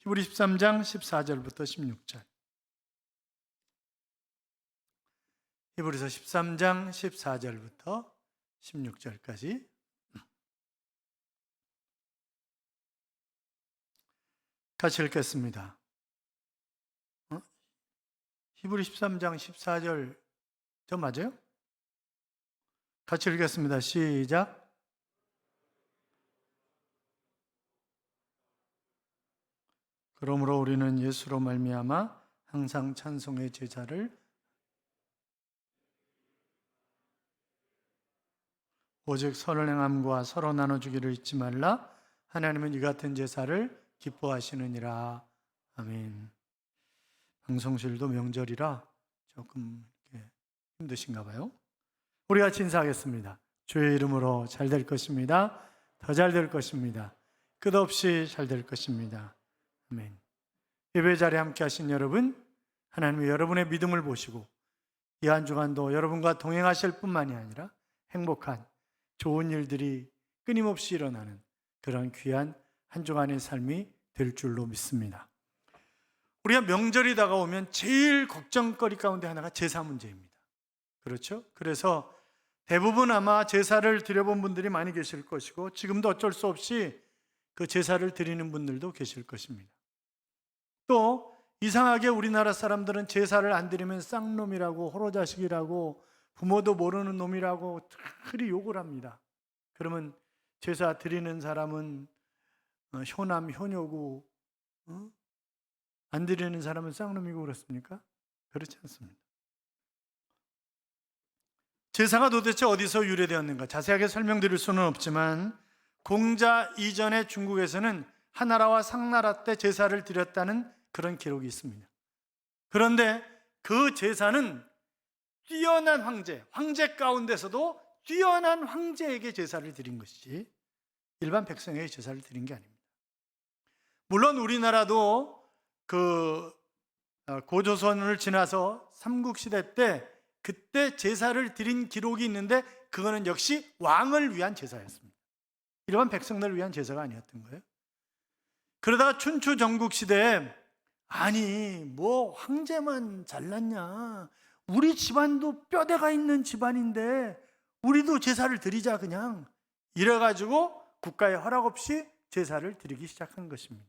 히브리 13장 14절부터 16절. 히브리서 13장 14절부터 16절까지. 같이 읽겠습니다. 히브리 13장 14절 저 맞아요? 같이 읽겠습니다. 시작. 그러므로 우리는 예수로 말미암아 항상 찬송의 제사를 오직 서로 행함과 서로 나눠주기를 잊지 말라. 하나님은 이 같은 제사를 기뻐하시느니라. 아멘. 방송실도 명절이라 조금 이렇게 힘드신가 봐요. 우리 같이 인사하겠습니다. 주의 이름으로 잘 될 것입니다. 더 잘 될 것입니다. 끝없이 잘 될 것입니다. 아멘. 예배 자리에 함께 하신 여러분, 하나님이 여러분의 믿음을 보시고 이 한 주간도 여러분과 동행하실 뿐만이 아니라 행복한 좋은 일들이 끊임없이 일어나는 그런 귀한 한 주간의 삶이 될 줄로 믿습니다. 우리가 명절이 다가오면 제일 걱정거리 가운데 하나가 제사 문제입니다. 그렇죠? 그래서 대부분 아마 제사를 드려본 분들이 많이 계실 것이고 지금도 어쩔 수 없이 그 제사를 드리는 분들도 계실 것입니다. 또 이상하게 우리나라 사람들은 제사를 안 드리면 쌍놈이라고 호로자식이라고 부모도 모르는 놈이라고 그리 욕을 합니다. 그러면 제사 드리는 사람은 효남, 효녀고 안 드리는 사람은 쌍놈이고 그렇습니까? 그렇지 않습니다. 제사가 도대체 어디서 유래되었는가 자세하게 설명드릴 수는 없지만 공자 이전의 중국에서는 하나라와 상나라 때 제사를 드렸다는 그런 기록이 있습니다. 그런데 그 제사는 뛰어난 황제 가운데서도 뛰어난 황제에게 제사를 드린 것이지 일반 백성에게 제사를 드린 게 아닙니다. 물론 우리나라도 그 고조선을 지나서 삼국시대 때 그때 제사를 드린 기록이 있는데 그거는 역시 왕을 위한 제사였습니다. 일반 백성들을 위한 제사가 아니었던 거예요. 그러다가 춘추 전국시대에 아니 뭐 황제만 잘났냐, 우리 집안도 뼈대가 있는 집안인데 우리도 제사를 드리자 그냥 이래가지고 국가의 허락 없이 제사를 드리기 시작한 것입니다.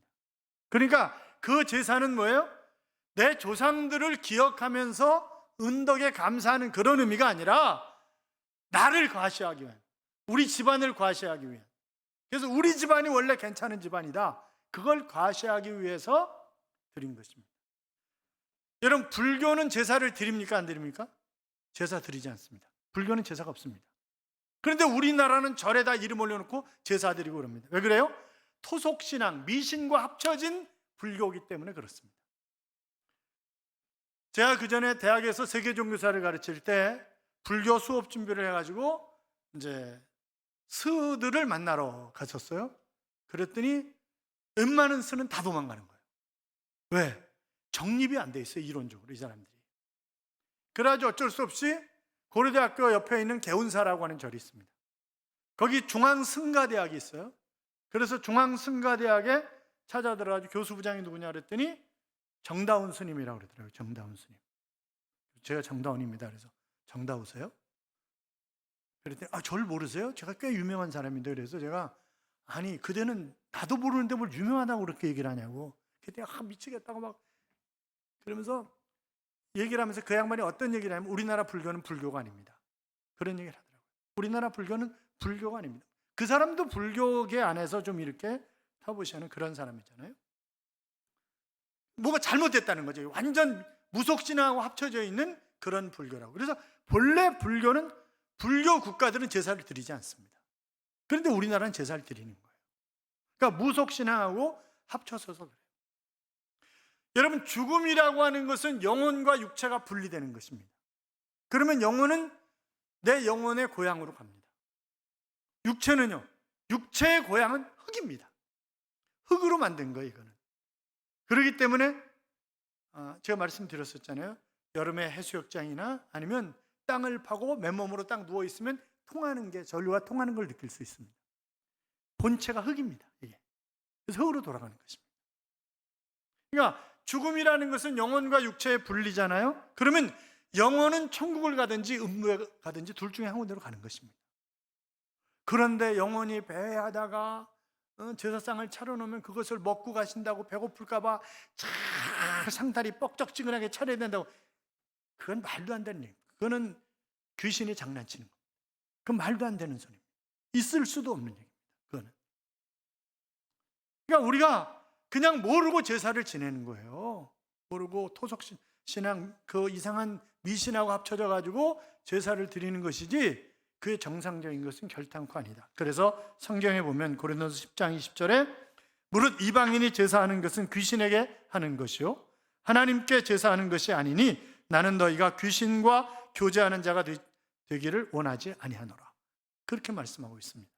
그러니까 그 제사는 뭐예요? 내 조상들을 기억하면서 은덕에 감사하는 그런 의미가 아니라 나를 과시하기 위한, 우리 집안을 과시하기 위한, 그래서 우리 집안이 원래 괜찮은 집안이다, 그걸 과시하기 위해서 드린 것입니다. 여러분, 불교는 제사를 드립니까? 안 드립니까? 제사 드리지 않습니다. 불교는 제사가 없습니다. 그런데 우리나라는 절에다 이름 올려놓고 제사 드리고 그럽니다. 왜 그래요? 토속신앙, 미신과 합쳐진 불교이기 때문에 그렇습니다. 제가 그 전에 대학에서 세계종교사를 가르칠 때 불교 수업 준비를 해가지고 이제 스들을 만나러 갔었어요. 그랬더니 웬만한 스는 다 도망가는 거예요. 왜? 정립이 안 돼 있어요, 이론적으로 이 사람들이. 그래가지고 어쩔 수 없이 고려대학교 옆에 있는 개운사라고 하는 절이 있습니다. 거기 중앙승가대학이 있어요. 그래서 중앙승가대학에 찾아들어가지고 교수부장이 누구냐 그랬더니 정다운 스님이라고 그러더라고요. 정다운 스님. 제가 정다운입니다. 그래서 정다우세요? 그랬더니 저를 모르세요? 제가 꽤 유명한 사람인데. 그래서 제가 아니 그대는 나도 모르는데 뭘 유명하다고 그렇게 얘기를 하냐고. 그랬더니 미치겠다고 막 그러면서 얘기를 하면서 그 양반이 어떤 얘기를 하냐면 우리나라 불교는 불교가 아닙니다. 그런 얘기를 하더라고요. 우리나라 불교는 불교가 아닙니다. 그 사람도 불교계 안에서 좀 이렇게 타보시는 그런 사람이잖아요. 뭐가 잘못됐다는 거죠. 완전 무속신앙하고 합쳐져 있는 그런 불교라고. 그래서 본래 불교는 불교 국가들은 제사를 드리지 않습니다. 그런데 우리나라는 제사를 드리는 거예요. 그러니까 무속신앙하고 합쳐서서 그래요. 여러분, 죽음이라고 하는 것은 영혼과 육체가 분리되는 것입니다. 그러면 영혼은 내 영혼의 고향으로 갑니다. 육체는요, 육체의 고향은 흙입니다. 흙으로 만든 거예요, 이거는. 그렇기 때문에 제가 말씀드렸었잖아요. 여름에 해수욕장이나 아니면 땅을 파고 맨몸으로 딱 누워있으면 통하는 게, 전류가 통하는 걸 느낄 수 있습니다. 본체가 흙입니다, 이게. 그래서 흙으로 돌아가는 것입니다. 그러니까 죽음이라는 것은 영혼과 육체의 분리잖아요. 그러면 영혼은 천국을 가든지 음부에 가든지 둘 중에 한 군데로 가는 것입니다. 그런데 영혼이 배회하다가 제사상을 차려놓으면 그것을 먹고 가신다고 배고플까 봐 잘 상다리 뻑적지근하게 차려야 된다고, 그건 말도 안 되는 얘기예요. 그거는 귀신이 장난치는 겁니다. 그건 말도 안 되는 소리입니다. 있을 수도 없는 얘기입니다. 그거는. 그러니까 우리가 그냥 모르고 제사를 지내는 거예요. 모르고 토속신앙, 그 이상한 미신하고 합쳐져 가지고 제사를 드리는 것이지, 그의 정상적인 것은 결단코 아니다. 그래서 성경에 보면 고린도서 10장 20절에 무릇 이방인이 제사하는 것은 귀신에게 하는 것이요 하나님께 제사하는 것이 아니니 나는 너희가 귀신과 교제하는 자가 되기를 원하지 아니하노라. 그렇게 말씀하고 있습니다.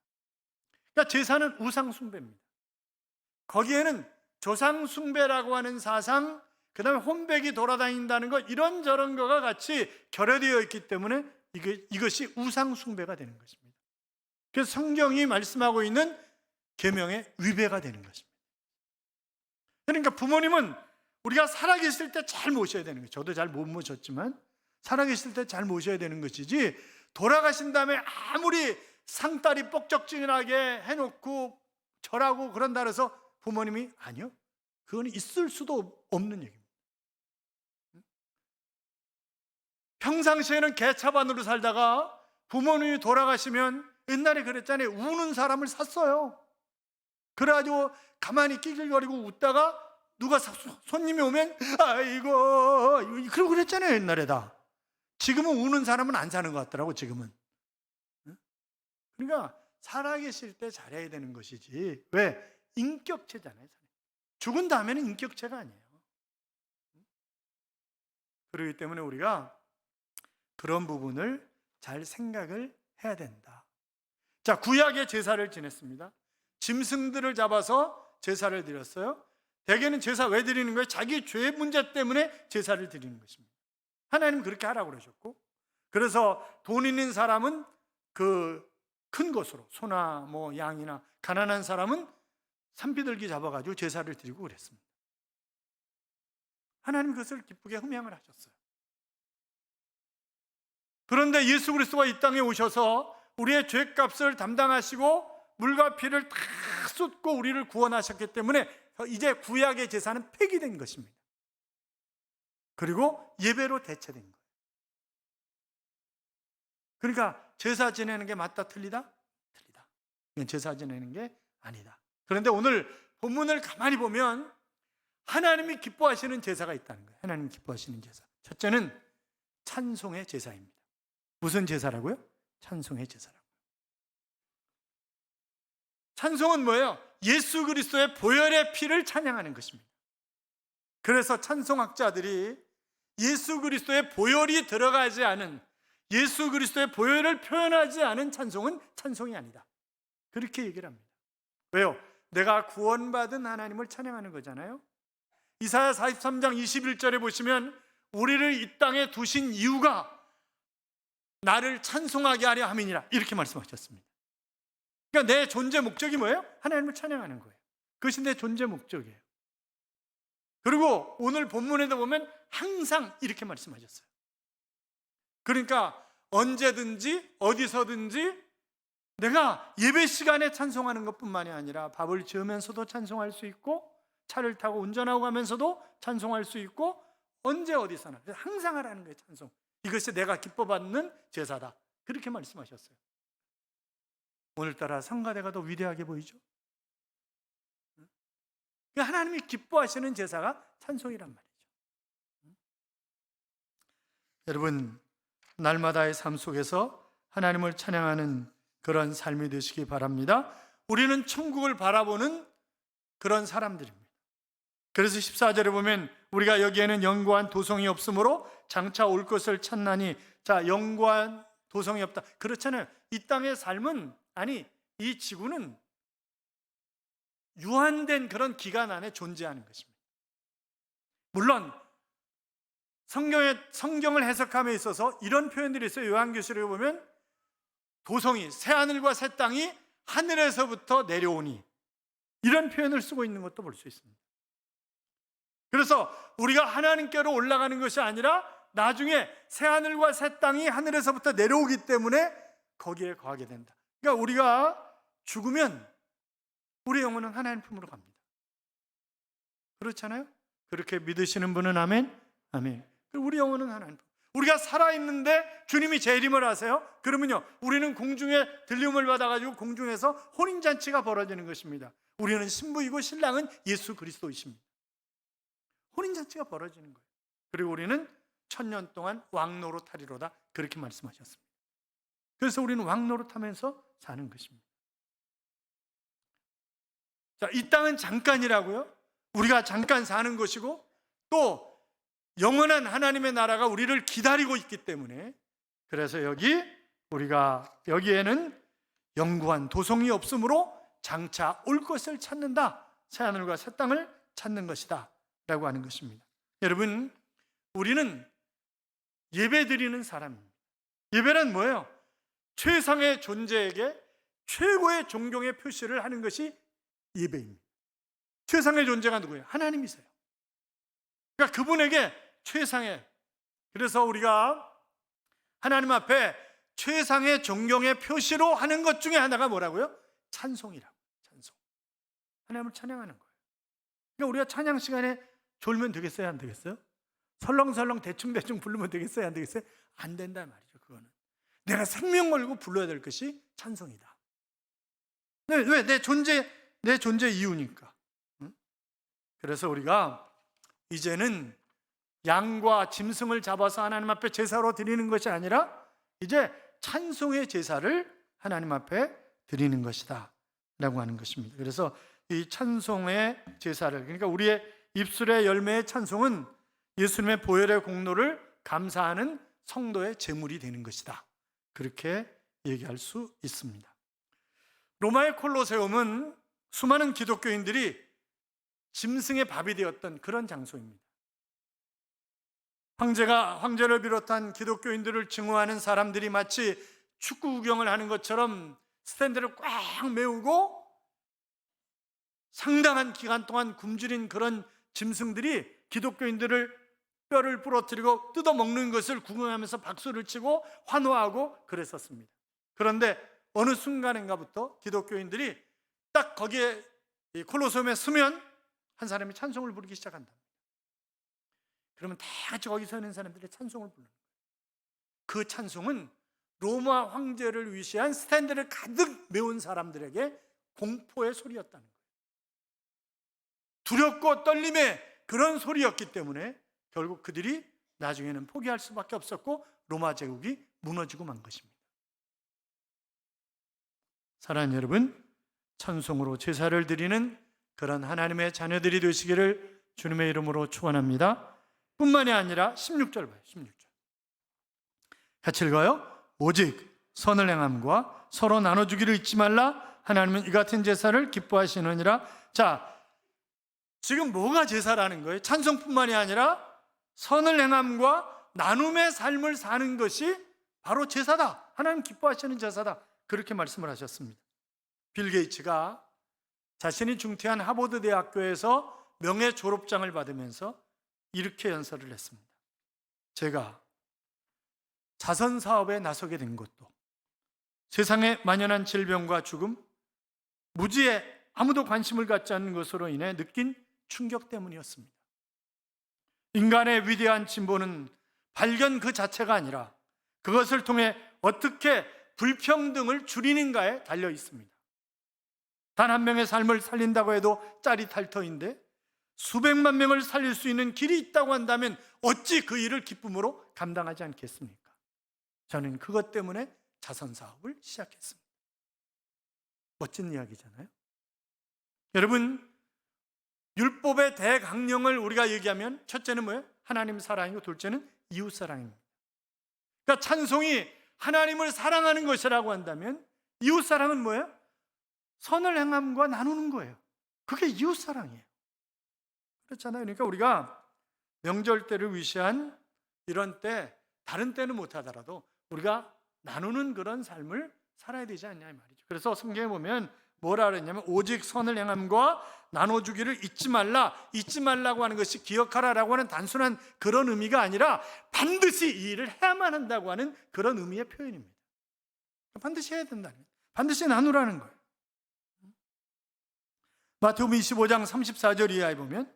그러니까 제사는 우상 숭배입니다. 거기에는 조상 숭배라고 하는 사상, 그 다음에 혼백이 돌아다닌다는 것, 이런저런 거가 같이 결여되어 있기 때문에 이것이 우상 숭배가 되는 것입니다. 그래서 성경이 말씀하고 있는 계명의 위배가 되는 것입니다. 그러니까 부모님은 우리가 살아계실 때 잘 모셔야 되는 거예요. 저도 잘 못 모셨지만 살아계실 때 잘 모셔야 되는 것이지, 돌아가신 다음에 아무리 상다리 뻑적지근하게 해놓고 절하고 그런다 해서 부모님이 아니요, 그건 있을 수도 없는 얘기입니다. 평상시에는 개차반으로 살다가 부모님이 돌아가시면 옛날에 그랬잖아요. 우는 사람을 샀어요. 그래가지고 가만히 낄낄거리고 웃다가 누가 손님이 오면 아이고 그러고 그랬잖아요. 옛날에 다. 지금은 우는 사람은 안 사는 것 같더라고. 지금은. 그러니까 살아계실 때 잘해야 되는 것이지, 왜? 인격체잖아요. 죽은 다음에는 인격체가 아니에요. 그렇기 때문에 우리가 그런 부분을 잘 생각을 해야 된다. 자, 구약의 제사를 지냈습니다. 짐승들을 잡아서 제사를 드렸어요. 대개는 제사 왜 드리는 거예요? 자기 죄 문제 때문에 제사를 드리는 것입니다. 하나님 그렇게 하라고 그러셨고, 그래서 돈 있는 사람은 그 큰 것으로 소나 뭐 양이나, 가난한 사람은 산비둘기 잡아가지고 제사를 드리고 그랬습니다. 하나님 그것을 기쁘게 흠양을 하셨어요. 그런데 예수 그리스도가 이 땅에 오셔서 우리의 죄값을 담당하시고 물과 피를 다 쏟고 우리를 구원하셨기 때문에 이제 구약의 제사는 폐기된 것입니다. 그리고 예배로 대체된 거예요. 그러니까 제사 지내는 게 맞다 틀리다? 틀리다. 이건 제사 지내는 게 아니다. 그런데 오늘 본문을 가만히 보면 하나님이 기뻐하시는 제사가 있다는 거예요. 하나님이 기뻐하시는 제사. 첫째는 찬송의 제사입니다. 무슨 제사라고요? 찬송의 제사라고요. 찬송은 뭐예요? 예수 그리스도의 보혈의 피를 찬양하는 것입니다. 그래서 찬송학자들이 예수 그리스도의 보혈이 들어가지 않은, 예수 그리스도의 보혈을 표현하지 않은 찬송은 찬송이 아니다. 그렇게 얘기를 합니다. 왜요? 내가 구원받은 하나님을 찬양하는 거잖아요. 이사야 43장 21절에 보시면 우리를 이 땅에 두신 이유가 나를 찬송하게 하려 함이니라, 이렇게 말씀하셨습니다. 그러니까 내 존재 목적이 뭐예요? 하나님을 찬양하는 거예요. 그것이 내 존재 목적이에요. 그리고 오늘 본문에도 보면 항상 이렇게 말씀하셨어요. 그러니까 언제든지 어디서든지 내가 예배 시간에 찬송하는 것뿐만이 아니라 밥을 지으면서도 찬송할 수 있고, 차를 타고 운전하고 가면서도 찬송할 수 있고, 언제 어디서나 항상 하라는 거예요. 찬송. 이것이 내가 기뻐받는 제사다. 그렇게 말씀하셨어요. 오늘따라 성가대가 더 위대하게 보이죠? 하나님이 기뻐하시는 제사가 찬송이란 말이죠. 여러분, 날마다의 삶 속에서 하나님을 찬양하는 그런 삶이 되시기 바랍니다. 우리는 천국을 바라보는 그런 사람들입니다. 그래서 14절에 보면 우리가 여기에는 영구한 도성이 없으므로 장차 올 것을 찾나니, 자, 영구한 도성이 없다. 그렇잖아요. 이 땅의 삶은, 아니 이 지구는 유한된 그런 기간 안에 존재하는 것입니다. 물론 성경을 해석함에 있어서 이런 표현들이 있어요. 요한계시록에 보면 도성이, 새하늘과 새 땅이 하늘에서부터 내려오니, 이런 표현을 쓰고 있는 것도 볼 수 있습니다. 그래서 우리가 하나님께로 올라가는 것이 아니라 나중에 새 하늘과 새 땅이 하늘에서부터 내려오기 때문에 거기에 거하게 된다. 그러니까 우리가 죽으면 우리 영혼은 하나님 품으로 갑니다. 그렇잖아요? 그렇게 믿으시는 분은 아멘? 아멘. 우리 영혼은 하나님 품. 우리가 살아있는데 주님이 재림을 하세요? 그러면요, 우리는 공중에 들림을 받아가지고 공중에서 혼인잔치가 벌어지는 것입니다. 우리는 신부이고 신랑은 예수 그리스도이십니다. 혼인잔치가 벌어지는 거예요. 그리고 우리는 1000년 동안 왕노릇하리로다, 그렇게 말씀하셨습니다. 그래서 우리는 왕노릇하면서 사는 것입니다. 자, 이 땅은 잠깐이라고요. 우리가 잠깐 사는 것이고 또 영원한 하나님의 나라가 우리를 기다리고 있기 때문에, 그래서 우리가 여기에는 영구한 도성이 없으므로 장차 올 것을 찾는다, 새 하늘과 새 땅을 찾는 것이다 라고 하는 것입니다. 여러분, 우리는 예배드리는 사람입니다. 예배란 뭐예요? 최상의 존재에게 최고의 존경의 표시를 하는 것이 예배입니다. 최상의 존재가 누구예요? 하나님이세요. 그러니까 그분에게 최상의, 그래서 우리가 하나님 앞에 최상의 존경의 표시로 하는 것 중에 하나가 뭐라고요? 찬송이라고. 찬송. 하나님을 찬양하는 거예요. 그러니까 우리가 찬양 시간에 졸면 되겠어요? 안 되겠어요? 설렁설렁 대충대충 부르면 되겠어요? 안 되겠어요? 안 된다 말이죠. 그거는 내가 생명 걸고 불러야 될 것이 찬송이다. 왜? 내 존재 이유니까. 그래서 우리가 이제는 양과 짐승을 잡아서 하나님 앞에 제사로 드리는 것이 아니라 이제 찬송의 제사를 하나님 앞에 드리는 것이다 라고 하는 것입니다. 그래서 이 찬송의 제사를, 그러니까 우리의 입술의 열매의 찬송은 예수님의 보혈의 공로를 감사하는 성도의 제물이 되는 것이다, 그렇게 얘기할 수 있습니다. 로마의 콜로세움은 수많은 기독교인들이 짐승의 밥이 되었던 그런 장소입니다. 황제를 비롯한 기독교인들을 증오하는 사람들이 마치 축구 구경을 하는 것처럼 스탠드를 꽉 메우고 상당한 기간 동안 굶주린 그런 짐승들이 기독교인들을 뼈를 부러뜨리고 뜯어먹는 것을 구경하면서 박수를 치고 환호하고 그랬었습니다. 그런데 어느 순간인가부터 기독교인들이 딱 거기에 콜로세움에 서면 한 사람이 찬송을 부르기 시작한다. 그러면 다 같이 거기 서 있는 사람들이 찬송을 부르는 거예요. 그 찬송은 로마 황제를 위시한 스탠드를 가득 메운 사람들에게 공포의 소리였다는 거예요. 두렵고 떨림의 그런 소리였기 때문에 결국 그들이 나중에는 포기할 수밖에 없었고 로마 제국이 무너지고 만 것입니다. 사랑하는 여러분, 찬송으로 제사를 드리는 그런 하나님의 자녀들이 되시기를 주님의 이름으로 축원합니다. 뿐만이 아니라 16절 봐요. 16절 같이 읽어요. 오직 선을 행함과 서로 나눠주기를 잊지 말라. 하나님은 이 같은 제사를 기뻐하시느니라. 자, 지금 뭐가 제사라는 거예요? 찬송뿐만이 아니라 선을 행함과 나눔의 삶을 사는 것이 바로 제사다. 하나님 기뻐하시는 제사다, 그렇게 말씀을 하셨습니다. 빌 게이츠가 자신이 중퇴한 하버드 대학교에서 명예 졸업장을 받으면서 이렇게 연설을 했습니다. 제가 자선 사업에 나서게 된 것도 세상에 만연한 질병과 죽음, 무지에 아무도 관심을 갖지 않는 것으로 인해 느낀 충격 때문이었습니다. 인간의 위대한 진보는 발견 그 자체가 아니라 그것을 통해 어떻게 불평등을 줄이는가에 달려 있습니다. 단 한 명의 삶을 살린다고 해도 짜릿할 터인데 수백만 명을 살릴 수 있는 길이 있다고 한다면 어찌 그 일을 기쁨으로 감당하지 않겠습니까? 저는 그것 때문에 자선사업을 시작했습니다. 멋진 이야기잖아요. 여러분, 율법의 대강령을 우리가 얘기하면 첫째는 뭐예요? 하나님 사랑이고 둘째는 이웃 사랑입니다. 그러니까 찬송이 하나님을 사랑하는 것이라고 한다면 이웃 사랑은 뭐예요? 선을 행함과 나누는 거예요. 그게 이웃 사랑이에요. 그렇잖아요. 그러니까 우리가 명절 때를 위시한 이런 때, 다른 때는 못하더라도 우리가 나누는 그런 삶을 살아야 되지 않냐 이 말이죠. 그래서 성경에 보면 뭐라 그랬냐면 오직 선을 행함과 나눠주기를 잊지 말라. 잊지 말라고 하는 것이 기억하라라고 하는 단순한 그런 의미가 아니라 반드시 이 일을 해야만 한다고 하는 그런 의미의 표현입니다. 반드시 해야 된다는 거예요. 반드시 나누라는 거예요. 마태복음 25장 34절 이하에 보면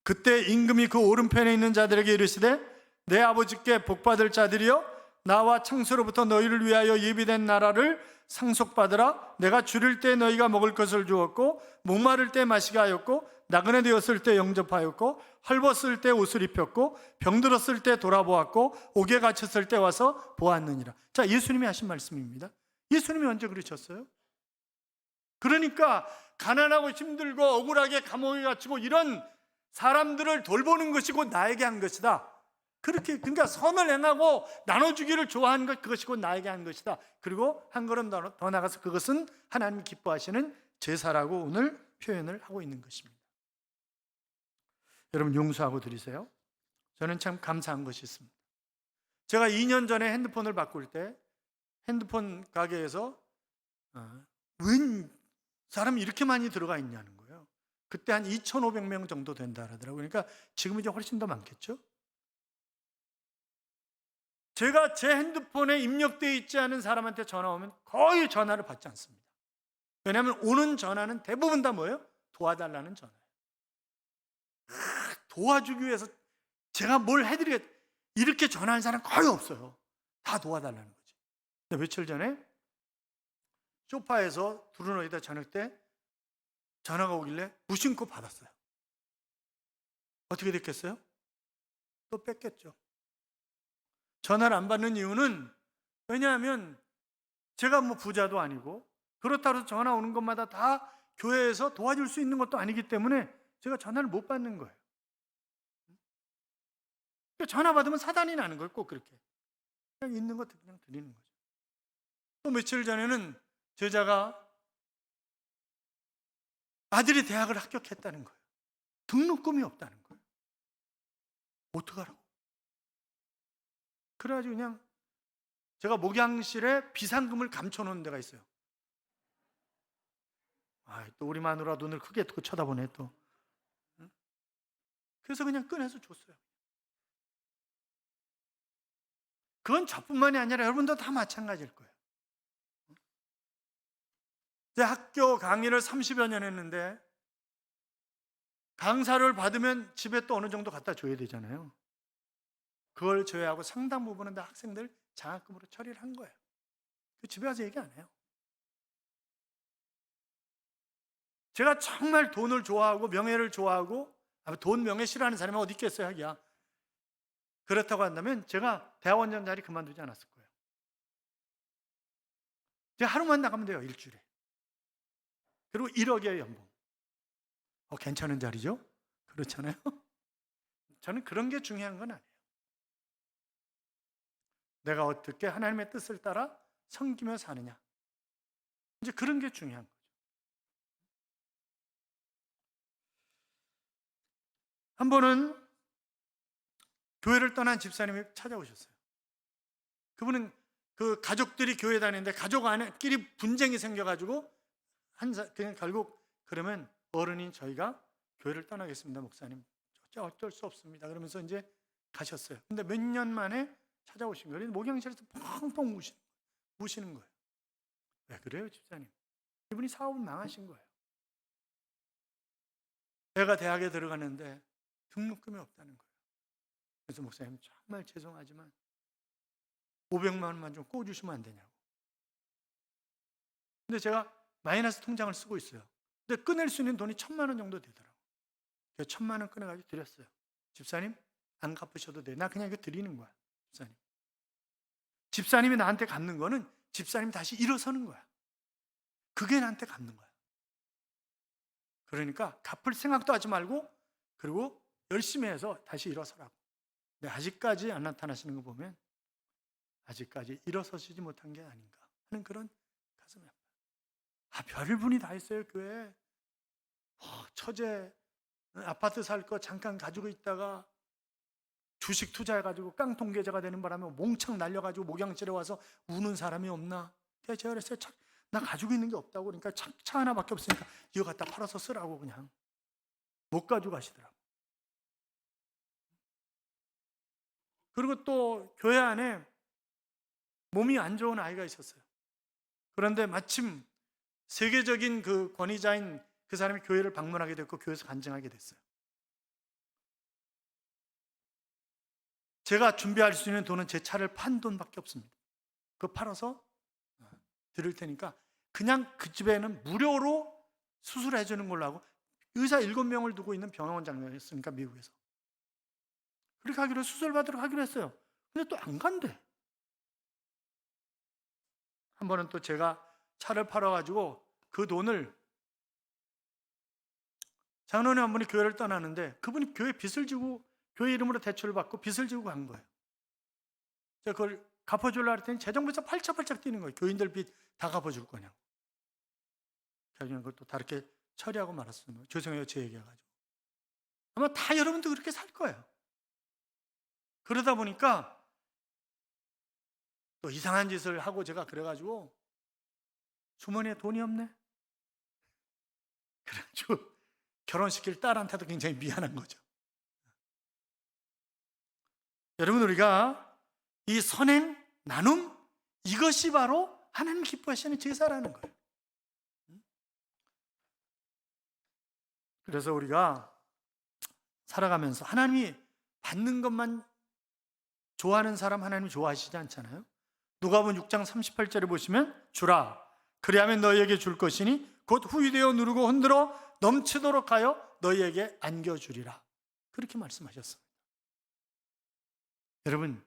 그때 임금이 그 오른편에 있는 자들에게 이르시되 내 아버지께 복받을 자들이여 나와 창세로부터 너희를 위하여 예비된 나라를 상속받으라. 내가 줄일 때 너희가 먹을 것을 주었고 목마를 때 마시게 하였고 나그네 되었을 때 영접하였고 헐벗을 때 옷을 입혔고 병들었을 때 돌아보았고 옥에 갇혔을 때 와서 보았느니라. 자, 예수님이 하신 말씀입니다. 예수님이 언제 그러셨어요? 그러니까 가난하고 힘들고 억울하게 감옥에 갇히고 이런 사람들을 돌보는 것이 곧 나에게 한 것이다. 그러니까 선을 행하고 나눠주기를 좋아하는 것, 그것이 곧 나에게 한 것이다. 그리고 한 걸음 더 나가서 그것은 하나님 기뻐하시는 제사라고 오늘 표현을 하고 있는 것입니다. 여러분 용서하고 드리세요. 저는 참 감사한 것이 있습니다. 제가 2년 전에 핸드폰을 바꿀 때 핸드폰 가게에서 웬 사람이 이렇게 많이 들어가 있냐는 거예요. 그때 한 2,500명 정도 된다 그러더라고요. 그러니까 지금 이제 훨씬 더 많겠죠? 제가 제 핸드폰에 입력되어 있지 않은 사람한테 전화 오면 거의 전화를 받지 않습니다. 왜냐하면 오는 전화는 대부분 다 뭐예요? 도와달라는 전화예요. 도와주기 위해서 제가 뭘 해드리겠다 이렇게 전화하는 사람 거의 없어요. 다 도와달라는 거지. 근데 며칠 전에 소파에서 두루노이다 저녁 때 전화가 오길래 무심코 받았어요. 어떻게 됐겠어요? 또 뺐겠죠. 전화를 안 받는 이유는 왜냐하면 제가 뭐 부자도 아니고 그렇다고 해서 전화 오는 것마다 다 교회에서 도와줄 수 있는 것도 아니기 때문에 제가 전화를 못 받는 거예요. 전화 받으면 사단이 나는 거예요. 꼭 그렇게 그냥 있는 것 그냥 드리는 거죠. 또 며칠 전에는 제자가 아들이 대학을 합격했다는 거예요. 등록금이 없다는 거예요. 어떡하라고? 그래가지고 그냥 제가 목양실에 비상금을 감춰놓은 데가 있어요. 또 우리 마누라 눈을 크게 뜨고 쳐다보네 또. 그래서 그냥 꺼내서 줬어요. 그건 저뿐만이 아니라 여러분도 다 마찬가지일 거예요. 제 학교 강의를 30여 년 했는데 강사를 받으면 집에 또 어느 정도 갖다 줘야 되잖아요. 그걸 제외하고 상당 부분은 다 학생들 장학금으로 처리를 한 거예요. 집에 가서 얘기 안 해요. 제가 정말 돈을 좋아하고 명예를 좋아하고 돈 명예 싫어하는 사람이 어디 있겠어요, 하기야. 그렇다고 한다면 제가 대학원장 자리 그만두지 않았을 거예요. 제가 하루만 나가면 돼요, 일주일에. 그리고 1억의 연봉. 괜찮은 자리죠? 그렇잖아요? 저는 그런 게 중요한 건 아니에요. 내가 어떻게 하나님의 뜻을 따라 섬기며 사느냐. 이제 그런 게 중요한 거죠. 한 번은 교회를 떠난 집사님이 찾아오셨어요. 그분은 그 가족들이 교회 다니는데 가족 안에끼리 분쟁이 생겨가지고 그냥 결국 그러면 어른인 저희가 교회를 떠나겠습니다, 목사님. 어쩔 수 없습니다. 그러면서 이제 가셨어요. 근데 몇 년 만에 찾아오신 거예요. 목양실에서 펑펑 우시는 거예요. 왜 그래요, 집사님? 이분이 사업은 망하신 거예요. 애가 대학에 들어가는데 등록금이 없다는 거예요. 그래서 목사님 정말 죄송하지만 500만 원만 좀 꿔주시면 안 되냐고. 근데 제가 마이너스 통장을 쓰고 있어요. 근데 꺼낼 수 있는 돈이 1,000만 원 정도 되더라고요. 그래서 1,000만 원 꺼내가지고 드렸어요. 집사님 안 갚으셔도 돼. 나 그냥 이거 드리는 거야. 집사님. 집사님이 나한테 갚는 거는 집사님이 다시 일어서는 거야. 그게 나한테 갚는 거야. 그러니까 갚을 생각도 하지 말고 그리고 열심히 해서 다시 일어서라고. 근데 아직까지 안 나타나시는 거 보면 아직까지 일어서시지 못한 게 아닌가 하는 그런 가슴이 아파요. 별분이 다 있어요, 교회에. 처제 아파트 살 거 잠깐 가지고 있다가 주식 투자해가지고 깡통 계좌가 되는 바람에 몽창 날려가지고 목양실에 와서 우는 사람이 없나? 제가 그랬어요. 나 가지고 있는 게 없다고. 그러니까 차 하나밖에 없으니까 이거 갖다 팔아서 쓰라고 그냥 못 가지고 가시더라고. 그리고 또 교회 안에 몸이 안 좋은 아이가 있었어요. 그런데 마침 세계적인 그 권위자인 그 사람이 교회를 방문하게 됐고 교회에서 간증하게 됐어요. 제가 준비할 수 있는 돈은 제 차를 판 돈밖에 없습니다. 그거 팔아서 드릴 테니까 그냥 그 집에는 무료로 수술해 주는 걸로 하고, 의사 7명을 두고 있는 병원장이었으니까 미국에서. 그렇게 하기로, 수술 받으러 가기로 했어요. 근데 또 안 간대. 한 번은 또 제가 차를 팔아가지고 그 돈을, 장로님 한 분이 교회를 떠나는데 그분이 교회 빚을 지고, 교회 이름으로 대출을 받고 빚을 지고 간 거예요. 제가 그걸 갚아주려고 했더니 재정부에서 팔짝팔짝 뛰는 거예요. 교인들 빚 다 갚아줄 거냐고. 자기는 그걸 또 다르게 처리하고 말았어요. 죄송해요, 제 얘기해가지고. 아마 다 여러분도 그렇게 살 거예요. 그러다 보니까 또 이상한 짓을 하고 제가 그래가지고 주머니에 돈이 없네. 그래가지고 결혼시킬 딸한테도 굉장히 미안한 거죠. 여러분, 우리가 이 선행, 나눔, 이것이 바로 하나님 기뻐하시는 제사라는 거예요. 그래서 우리가 살아가면서 하나님이 받는 것만 좋아하는 사람 하나님이 좋아하시지 않잖아요. 누가복음 6장 38절에 보시면 주라, 그리하면 너희에게 줄 것이니 곧 후히되어 누르고 흔들어 넘치도록 하여 너희에게 안겨주리라. 그렇게 말씀하셨습니다. 여러분,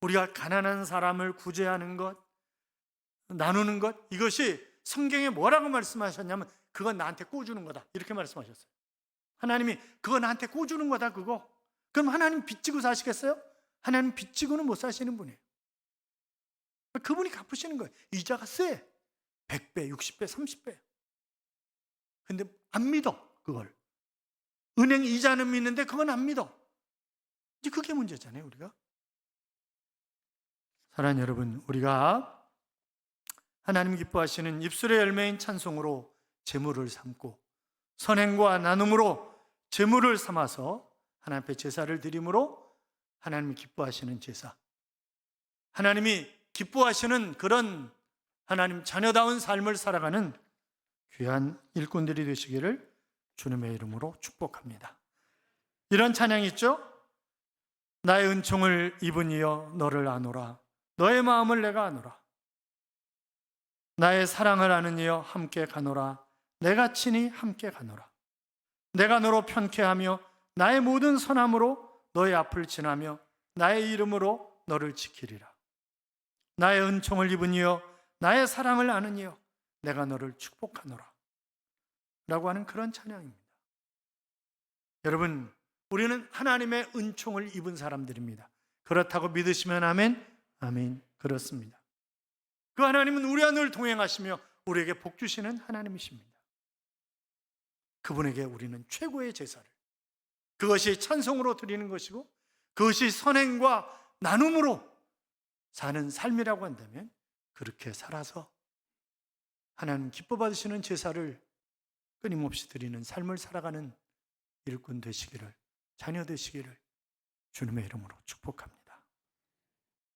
우리가 가난한 사람을 구제하는 것, 나누는 것, 이것이 성경에 뭐라고 말씀하셨냐면 그건 나한테 꿔주는 거다, 이렇게 말씀하셨어요. 하나님이 그거 나한테 꿔주는 거다, 그거. 그럼 하나님 빚지고 사시겠어요? 하나님 빚지고는 못 사시는 분이에요. 그분이 갚으시는 거예요. 이자가 세. 100배, 60배, 30배. 근데 안 믿어, 그걸. 은행 이자는 믿는데 그건 안 믿어. 이제 그게 문제잖아요, 우리가. 사랑하는 여러분, 우리가 하나님 기뻐하시는 입술의 열매인 찬송으로 제물을 삼고 선행과 나눔으로 제물을 삼아서 하나님 앞에 제사를 드림으로 하나님이 기뻐하시는 제사, 하나님이 기뻐하시는 그런 하나님 자녀다운 삶을 살아가는 귀한 일꾼들이 되시기를 주님의 이름으로 축복합니다. 이런 찬양이 있죠? 나의 은총을 입은 이여 너를 아노라, 너의 마음을 내가 아노라. 나의 사랑을 아는 이여 함께 가노라, 내가 친히 함께 가노라. 내가 너로 편케하며 나의 모든 선함으로 너의 앞을 지나며 나의 이름으로 너를 지키리라. 나의 은총을 입은 이여 나의 사랑을 아는 이여 내가 너를 축복하노라 라고 하는 그런 찬양입니다. 여러분, 우리는 하나님의 은총을 입은 사람들입니다. 그렇다고 믿으시면 아멘? 아멘. 그렇습니다. 그 하나님은 우리와 늘 동행하시며 우리에게 복 주시는 하나님이십니다. 그분에게 우리는 최고의 제사를, 그것이 찬송으로 드리는 것이고 그것이 선행과 나눔으로 사는 삶이라고 한다면 그렇게 살아서 하나님 기뻐 받으시는 제사를 끊임없이 드리는 삶을 살아가는 일꾼 되시기를, 자녀 되시기를 주님의 이름으로 축복합니다.